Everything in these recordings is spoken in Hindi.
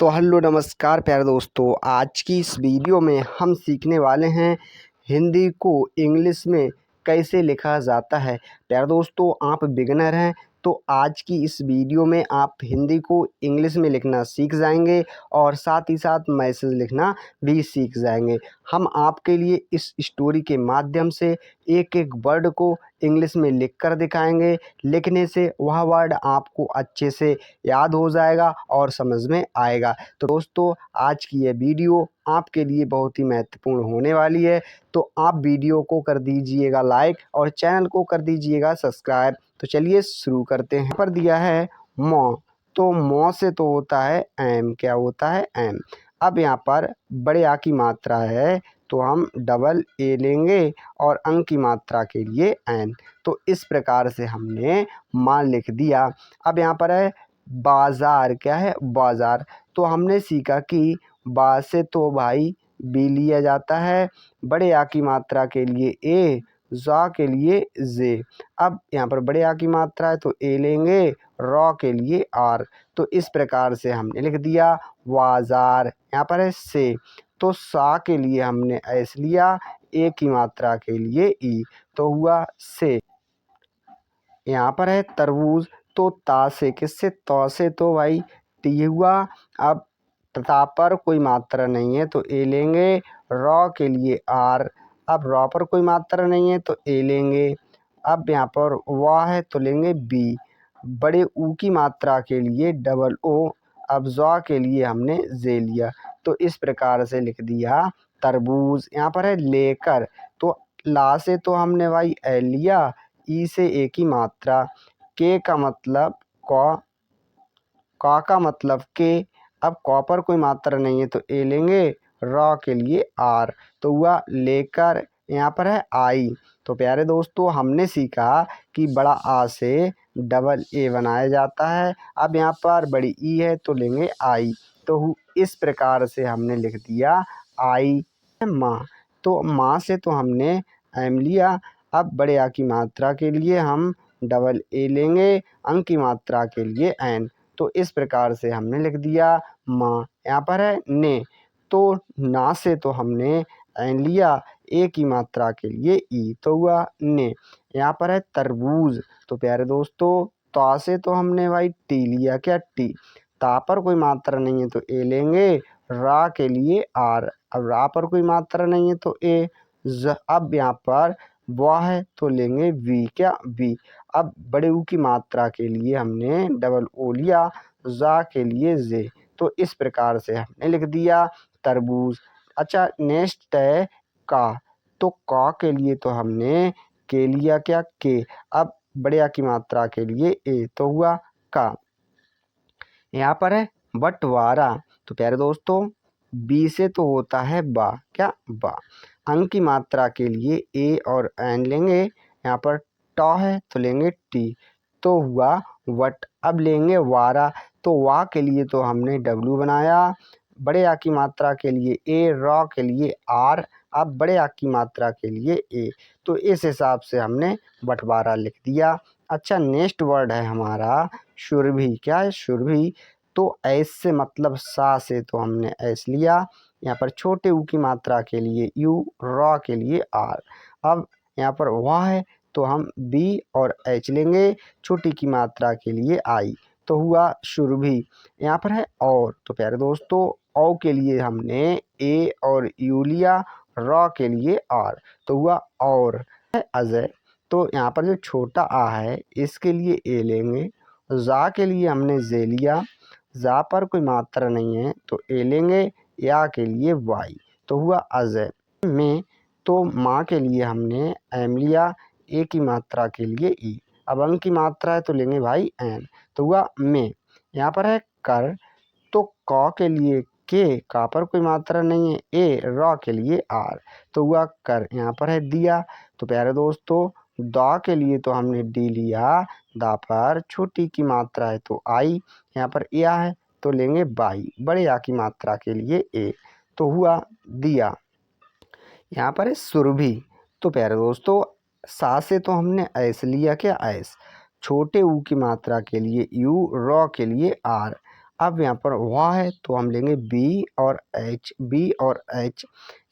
तो हेलो नमस्कार प्यारे दोस्तों, आज की इस वीडियो में हम सीखने वाले हैं हिंदी को इंग्लिश में कैसे लिखा जाता है। प्यारे दोस्तों, आप बिगिनर हैं तो आज की इस वीडियो में आप हिंदी को इंग्लिश में लिखना सीख जाएंगे और साथ ही साथ मैसेज लिखना भी सीख जाएंगे। हम आपके लिए इस स्टोरी के माध्यम से एक एक वर्ड को इंग्लिश में लिख कर दिखाएंगे। लिखने से वह वर्ड आपको अच्छे से याद हो जाएगा और समझ में आएगा। तो दोस्तों, आज की ये वीडियो आपके लिए बहुत ही महत्वपूर्ण होने वाली है, तो आप वीडियो को कर दीजिएगा लाइक और चैनल को कर दीजिएगा सब्सक्राइब। तो चलिए शुरू करते हैं। यहाँ पर दिया है मौ, तो मौ से तो होता है एम। क्या होता है? एम। अब यहाँ पर बड़े आ की मात्रा है तो हम डबल ए लेंगे और अंक की मात्रा के लिए एन। तो इस प्रकार से हमने माँ लिख दिया। अब यहाँ पर है बाज़ार। क्या है? बाज़ार। तो हमने सीखा कि बा से तो भाई बी लिया जाता है, बड़े आ की मात्रा के लिए ए, जा के लिए जे। अब यहाँ पर बड़े आ की मात्रा है तो ए लेंगे, रॉ के लिए आर। तो इस प्रकार से हमने लिख दिया बाज़ार। यहाँ पर है से, तो सा के लिए हमने एस लिया, ए की मात्रा के लिए ई, तो हुआ से। यहाँ पर है तरबूज, तो ता से, किससे? तौ से तो भाई टी हुआ। अब ता पर कोई मात्रा नहीं है तो ए लेंगे, रॉ के लिए आर। अब रॉ पर कोई मात्रा नहीं है तो ए लेंगे। अब यहाँ पर वाह है तो लेंगे बी। बड़े ऊ की मात्रा के लिए डबल ओ। अब जॉ के लिए हमने जे लिया। तो इस प्रकार से लिख दिया तरबूज। यहाँ पर है लेकर, तो ला से तो हमने भाई ए लिया, ई से ए की मात्रा, के का मतलब कौ, का का मतलब के। अब कौ पर कोई मात्रा नहीं है तो ए लेंगे, रॉ के लिए आर, तो हुआ लेकर। यहाँ पर है आई। तो प्यारे दोस्तों, हमने सीखा कि बड़ा आ से डबल ए बनाया जाता है। अब यहाँ पर बड़ी ई है तो लेंगे आई। तो इस प्रकार से हमने लिख दिया आई। माँ, तो माँ से तो हमने एम लिया। अब बड़े आ की मात्रा के लिए हम डबल ए लेंगे, अंक की मात्रा के लिए एन। तो इस प्रकार से हमने लिख दिया माँ। यहाँ पर है ने, तो ना से तो हमने एन लिया, ए की मात्रा के लिए ई, तो हुआ ने। यहाँ पर है तरबूज। तो प्यारे दोस्तों, ता से तो हमने भाई टी लिया। क्या? टी। ता पर कोई मात्रा नहीं है तो ए लेंगे, रा के लिए आर। अब रा पर कोई मात्रा नहीं है तो ए। अब यहाँ पर वाह है तो लेंगे वी। क्या? वी। अब बड़े ऊ की मात्रा के लिए हमने डबल ओ लिया, जा के लिए जे। तो इस प्रकार से हमने लिख दिया तरबूज। अच्छा, नेक्स्ट है का। तो का के लिए तो हमने के लिया। क्या? के। अब बड़े आ की मात्रा के लिए ए, तो हुआ का। यहाँ पर है बंटवारा। तो प्यारे दोस्तों, बी से तो होता है बा। क्या? बा। अंक की मात्रा के लिए ए और एन लेंगे। यहाँ पर टॉ है तो लेंगे टी, तो हुआ वट। अब लेंगे वारा। तो वा के लिए तो हमने डब्ल्यू बनाया, बड़े आ की मात्रा के लिए ए, रॉ के लिए आर। अब बड़े आ की मात्रा के लिए ए। तो इस हिसाब से हमने बंटवारा लिख दिया। अच्छा, नेक्स्ट वर्ड है हमारा सुरभि। क्या है? सुरभि। तो ऐस से मतलब सा से तो हमने ऐस लिया। यहाँ पर छोटे ऊ की मात्रा के लिए यू, रॉ के लिए आर। अब यहाँ पर वाह है तो हम बी और एच लेंगे, छोटी की मात्रा के लिए आई, तो हुआ सुरभि। यहाँ पर है और। तो प्यारे दोस्तों, औ के लिए हमने ए और यू लिया, रॉ के लिए आर, तो हुआ और। है अजय। तो यहाँ पर जो छोटा आ है इसके लिए ए लेंगे, जा के लिए हमने जे लिया, जा पर कोई मात्रा नहीं है तो ए लेंगे, या के लिए वाई, तो हुआ अजय। में तो माँ के लिए हमने एम लिया, ए की मात्रा के लिए ई। अब अंक की मात्रा है तो लेंगे भाई एन, तो हुआ में। यहाँ पर है कर। तो क के लिए के, का पर कोई मात्रा नहीं है, ए, रॉ के लिए आर, तो हुआ कर। यहाँ पर है दिया। तो प्यारे दोस्तों, दा के लिए तो हमने डी लिया, दा पर छोटी की मात्रा है तो आई, यहाँ पर या है तो लेंगे बाई, बड़े आ की मात्रा के लिए ए, तो हुआ दिया। यहाँ पर है सुरभि। तो प्यारे दोस्तों, सा से तो हमने ऐस लिया। क्या? ऐस। छोटे ऊ की मात्रा के लिए यू, रॉ के लिए आर। अब यहाँ पर वाह है तो हम लेंगे बी और एच, बी और एच।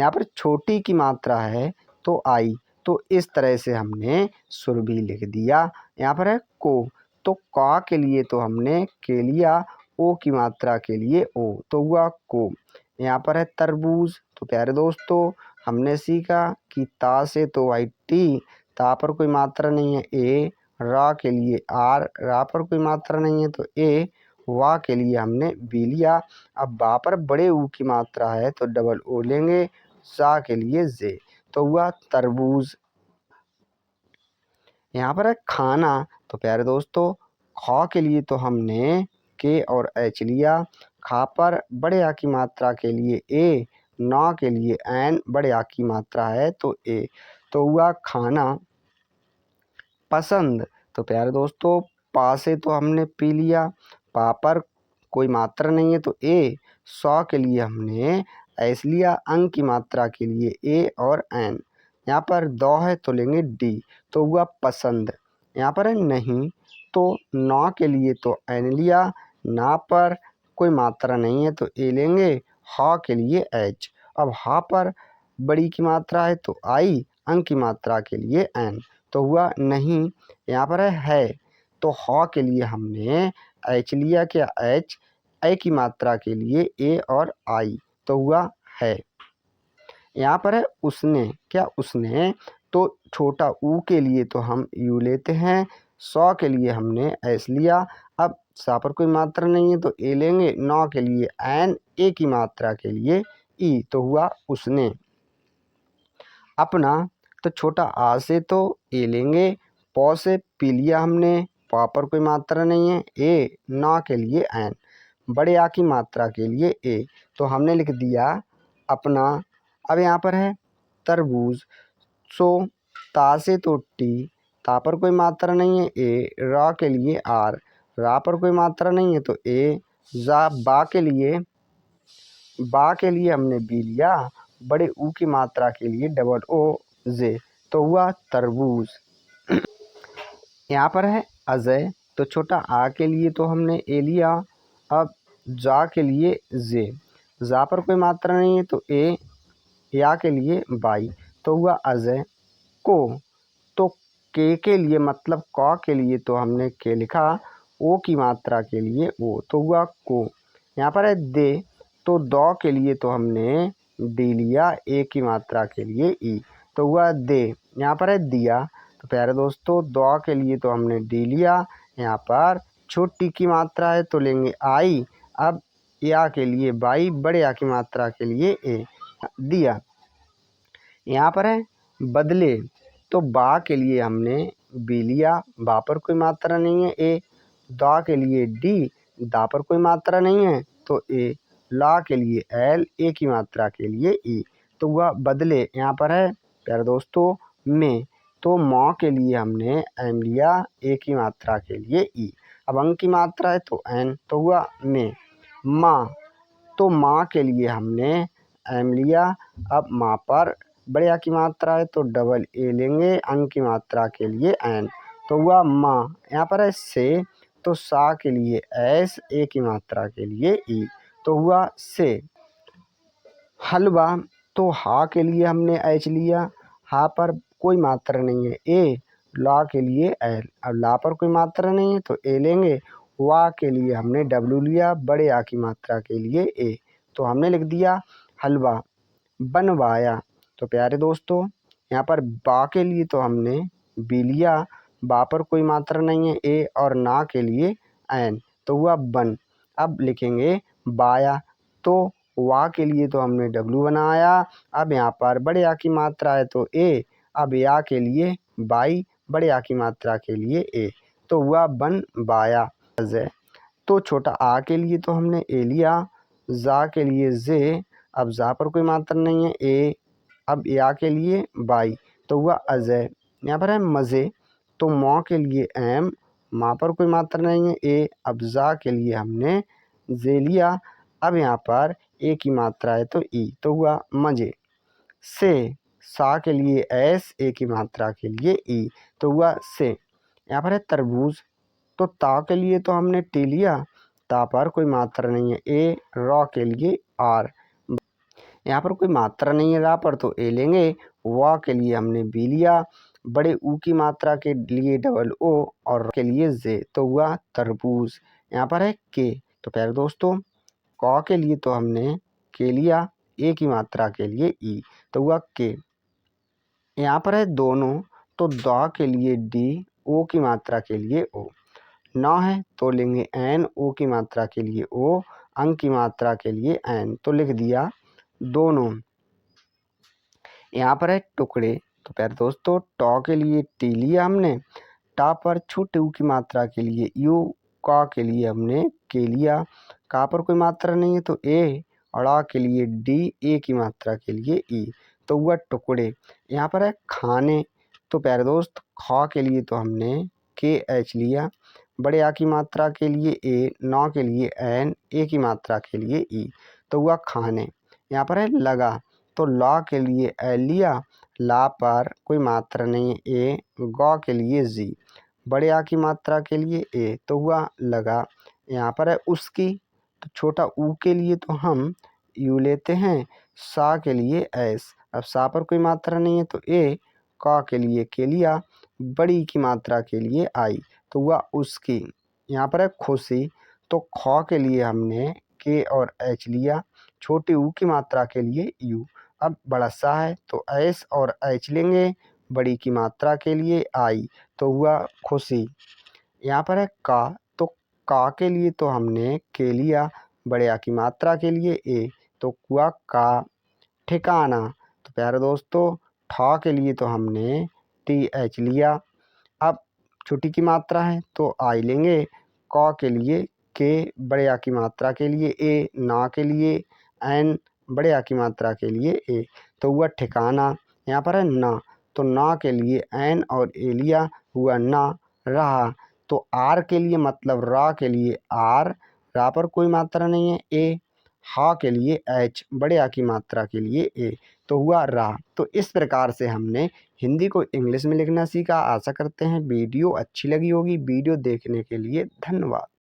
यहाँ पर छोटी की मात्रा है तो आई, तो इस तरह से हमने सुरभि लिख दिया। यहाँ पर है को, तो का के लिए तो हमने के लिया, ओ की मात्रा के लिए ओ, तो हुआ को। यहाँ पर है तरबूज, तो प्यारे दोस्तों हमने सीखा कि ता से तो आई टी, ता पर कोई मात्रा नहीं है ए, रा के लिए आर, रा पर कोई मात्रा नहीं है तो ए, वा के लिए हमने बी लिया। अब बा पर बड़े ऊ की मात्रा है तो डबल ओ लेंगे, सा के लिए जे, तो हुआ तरबूज। यहाँ पर है खाना, तो प्यारे दोस्तों खा के लिए तो हमने के और एच लिया, खा पर बड़े आ की मात्रा के लिए ए, ना के लिए एन, बड़े आ की मात्रा है तो ए, तो हुआ खाना। पसंद, तो प्यारे दोस्तों पा से तो हमने पी लिया, पा पर कोई मात्रा नहीं है तो ए, सौ के लिए हमने एस लिया, अंक की मात्रा के लिए ए और एन। यहाँ पर दो है तो लेंगे डी, तो हुआ पसंद। यहाँ पर है नहीं, तो ना के लिए तो एन लिया, ना पर कोई मात्रा नहीं है तो ए लेंगे, हा के लिए एच। अब हा पर बड़ी की मात्रा है तो आई, अंक की मात्रा के लिए एन, तो हुआ नहीं। यहाँ पर है तो ह के लिए हमने एच लिया, क्या एच, ए की मात्रा के लिए ए और आई, तो हुआ है। यहाँ पर है उसने, क्या उसने, तो छोटा ऊ के लिए तो हम यू लेते हैं, सौ के लिए हमने एस लिया। अब सा पर कोई मात्रा नहीं है तो ए लेंगे, नौ के लिए एन, ए की मात्रा के लिए ई, तो हुआ उसने। अपना, तो छोटा आ से तो ए लेंगे, पौ से पी लिया हमने, पा पर कोई मात्रा नहीं है ए, ना के लिए एन, बड़े आ की मात्रा के लिए ए, तो हमने लिख दिया अपना। अब यहाँ पर है तरबूज, सो ता से तो टी, ता पर कोई मात्रा नहीं है ए, रा के लिए आर, रा पर कोई मात्रा नहीं है तो ए, जा बा के लिए हमने बी लिया, बड़े ऊ की मात्रा के लिए डबल ओ जे, तो हुआ तरबूज। यहाँ पर है अजय, तो छोटा आ के लिए तो हमने ए लिया, अब जा के लिए जे, जा पर कोई मात्रा नहीं है तो ए, या के लिए बाई, तो हुआ अजय। को, तो के लिए मतलब क के लिए तो हमने के लिखा, ओ की मात्रा के लिए ओ, तो हुआ को। यहाँ पर है दे, तो दो के लिए तो हमने डी लिया, ए की मात्रा के लिए ई, तो हुआ दे। यहाँ पर है दिया, तो प्यारे दोस्तों दो के लिए तो हमने डी लिया, यहाँ पर छोटी की मात्रा है तो लेंगे आई, अब या के लिए बाई, बड़े आ की मात्रा के लिए ए, दिया। यहाँ पर है बदले, तो बा के लिए हमने बी लिया, बा पर कोई मात्रा नहीं है ए, दा के लिए डी, दा पर कोई मात्रा नहीं है तो ए, ला के लिए एल, ए की मात्रा के लिए ई, तो वह बदले। यहाँ पर है प्यारे दोस्तों में, तो माँ के लिए हमने एम लिया, ए की मात्रा के लिए ई, अब अंक की मात्रा है तो एन, तो हुआ में। माँ, तो माँ के लिए हमने एम लिया, अब माँ पर बड़े आ की मात्रा है तो डबल ए लेंगे, अंक की मात्रा के लिए एन, तो हुआ माँ। यहाँ पर है से, तो सा के लिए एस, ए की मात्रा के लिए ई, तो हुआ से। हलवा, तो हा के लिए हमने एच लिया, हा पर कोई मात्रा नहीं है ए, ला के लिए एल, अब ला पर कोई मात्रा नहीं है तो ए लेंगे, वा के लिए हमने डब्लू लिया, बड़े आ की मात्रा के लिए ए, तो हमने लिख दिया हलवा। बनवाया, तो प्यारे दोस्तों यहाँ पर बा के लिए तो हमने बी लिया, बा पर कोई मात्रा नहीं है ए, और ना के लिए एन, तो हुआ बन। अब लिखेंगे बाया, तो वा के लिए तो हमने डब्लू बनाया, अब यहाँ पर बड़े आ की मात्रा है तो ए, अब या के लिए बाई, बड़े आ की मात्रा के लिए ए, तो हुआ बन बाया। तो छोटा आ के लिए तो हमने ए लिया, जा के लिए जे, अब जा पर कोई मात्रा नहीं है ए, अब या के लिए बाई, तो हुआ अजय। यहाँ पर है मज़े, तो मौ के लिए एम, माँ पर कोई मात्रा नहीं है ए, अब जा के लिए हमने जे लिया, अब यहाँ पर ए की मात्रा है तो ई, तो हुआ मजे। से, सा के लिए एस, ए की मात्रा के लिए ई, तो हुआ से। यहाँ पर है तरबूज, तो ता के लिए तो हमने टी लिया, ता पर कोई मात्रा नहीं है ए, रॉ के लिए आर। यहाँ पर कोई मात्रा नहीं है रा पर तो ए लेंगे, वा के लिए हमने बी लिया, बड़े ऊ की मात्रा के लिए डबल ओ और के लिए जे, तो हुआ तरबूज। यहाँ पर है के, तो प्यारे दोस्तों कौ के लिए तो हमने के लिया, ए की मात्रा के लिए ई, तो हुआ के। यहाँ पर है दोनों, तो द के लिए डी, ओ की मात्रा के लिए ओ। नौ है तो लेंगे एन, ओ की मात्रा के लिए ओ, अंक की मात्रा के लिए एन, तो लिख दिया दोनों। यहाँ पर है टुकड़े, तो प्यारे दोस्तों टॉ के लिए टी लिया हमने, टा पर छोटे ऊ की मात्रा के लिए यू, का के लिए हमने के लिया, का पर कोई मात्रा नहीं है तो ए, और आ के लिए डी, ए की मात्रा के लिए ई, तो हुआ टुकड़े। यहाँ पर है खाने, तो प्यारे दोस्त खा के लिए तो हमने के एच लिया, बड़े आ की मात्रा के लिए ए, नौ के लिए एन, ए की मात्रा के लिए ई, तो हुआ खाने। यहाँ पर है लगा, तो ला के लिए एल लिया, ला पर कोई मात्रा नहीं है ए, गौ के लिए जी, बड़े आ की मात्रा के लिए ए, तो हुआ लगा। यहाँ पर है उसकी, तो छोटा ऊ के लिए तो हम यू लेते हैं, सा के लिए एस, अब सा पर कोई मात्रा नहीं है तो ए, का के लिए के लिया, बड़ी की मात्रा के लिए आई, तो हुआ उसकी। यहाँ पर है खुशी, तो खौ के लिए हमने के और एच लिया, छोटी ऊ की मात्रा के लिए यू, अब बड़ा सा है तो एस और एच लेंगे, बड़ी की मात्रा के लिए आई, तो हुआ खुशी। यहाँ पर है का, तो का के लिए तो हमने के लिया, बड़े आ की मात्रा के लिए ए, तो हुआ का। ठिकाना, तो प्यारे दोस्तों ठा के लिए तो हमने टी एच लिया, अब छोटी की मात्रा है तो आई लेंगे, क के लिए के, बड़े आ की मात्रा के लिए ए, ना के लिए एन, बड़े आ की मात्रा के लिए ए, तो हुआ ठिकाना। यहाँ पर है ना, तो ना के लिए एन और ए लिया, हुआ ना रहा, तो आर के लिए मतलब रा के लिए आर, रा पर कोई मात्रा नहीं है ए, हा के लिए एच, बड़े आ की मात्रा के लिए ए, तो हुआ रा। तो इस प्रकार से हमने हिंदी को इंग्लिश में लिखना सीखा। आशा करते हैं वीडियो अच्छी लगी होगी। वीडियो देखने के लिए धन्यवाद।